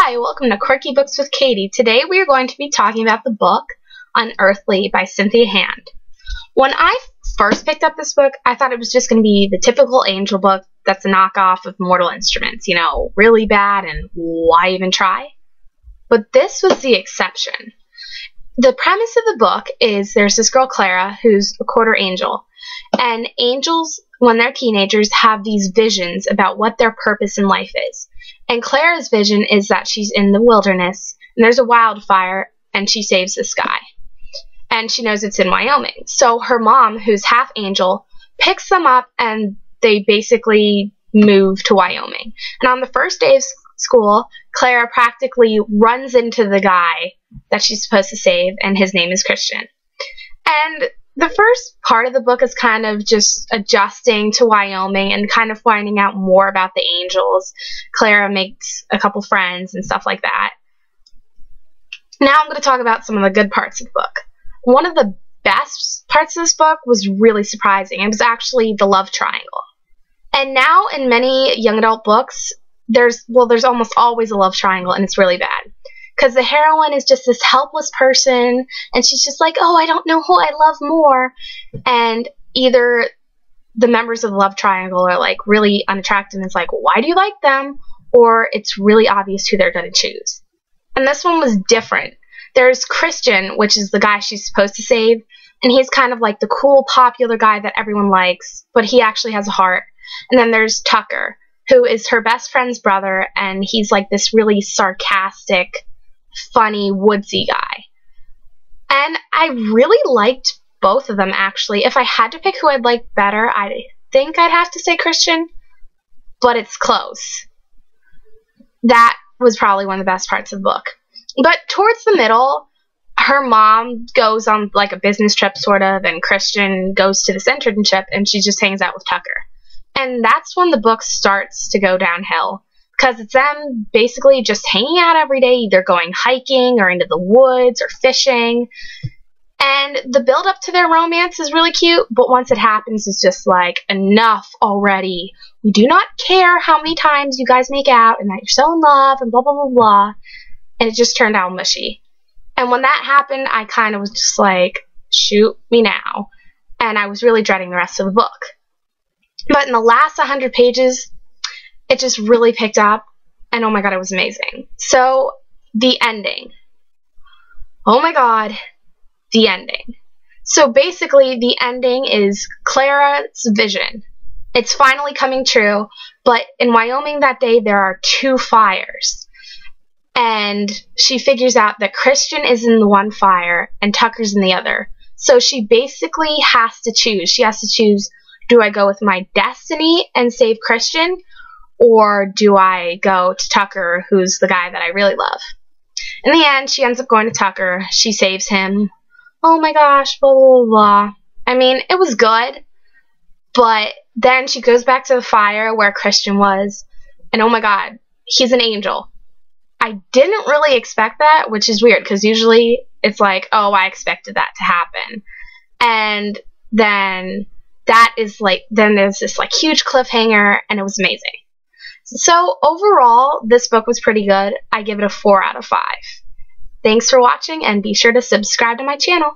Hi, welcome to Quirky Books with Katie. Today we are going to be talking about the book Unearthly by Cynthia Hand. When I first picked up this book, I thought it was just going to be the typical angel book that's a knockoff of Mortal Instruments, you know, really bad and why even try? But this was the exception. The premise of the book is there's this girl, Clara, who's a quarter angel, and angels, when they're teenagers, have these visions about what their purpose in life is. And Clara's vision is that she's in the wilderness, and there's a wildfire, and she saves this guy. And she knows it's in Wyoming. So her mom, who's half angel, picks them up, and they basically move to Wyoming. And on the first day of school, Clara practically runs into the guy that she's supposed to save, and his name is Christian. And the first part of the book is kind of just adjusting to Wyoming and kind of finding out more about the angels. Clara makes a couple friends and stuff like that. Now I'm going to talk about some of the good parts of the book. One of the best parts of this book was really surprising. It was actually the love triangle. And now in many young adult books, there's almost always a love triangle, and it's really bad. Because the heroine is just this helpless person, and she's just like, oh, I don't know who I love more. And either the members of the love triangle are like really unattractive, and it's like, why do you like them? Or it's really obvious who they're going to choose. And this one was different. There's Christian, which is the guy she's supposed to save, and he's kind of like the cool, popular guy that everyone likes, but he actually has a heart. And then there's Tucker, who is her best friend's brother, and he's like this really sarcastic, funny, woodsy guy. And I really liked both of them, actually. If I had to pick who I'd like better, I think I'd have to say Christian, but it's close. That was probably one of the best parts of the book. But towards the middle, her mom goes on like a business trip, sort of, and Christian goes to this internship, and she just hangs out with Tucker. And that's when the book starts to go downhill, because it's them basically just hanging out every day, either going hiking or into the woods or fishing. And the build up to their romance is really cute, but once it happens, it's just like, enough already. We do not care how many times you guys make out and that you're so in love and blah, blah, blah, blah. And it just turned out mushy. And when that happened, I kind of was just like, shoot me now. And I was really dreading the rest of the book. But in the last 100 pages, it just really picked up, and oh my god, it was amazing. So, the ending. Oh my god, the ending. So basically, the ending is Clara's vision. It's finally coming true, but in Wyoming that day, there are 2 fires. And she figures out that Christian is in the one fire, and Tucker's in the other. So she basically has to choose. She has to choose, do I go with my destiny and save Christian, or do I go to Tucker, who's the guy that I really love? In the end, she ends up going to Tucker. She saves him. Oh my gosh, blah, blah, blah. I mean, it was good, but then she goes back to the fire where Christian was, and oh my god, he's an angel. I didn't really expect that, which is weird, because usually it's like, oh, I expected that to happen. And then that is like, then there's this like huge cliffhanger, and it was amazing. So overall, this book was pretty good. I give it a 4 out of 5. Thanks for watching, and be sure to subscribe to my channel.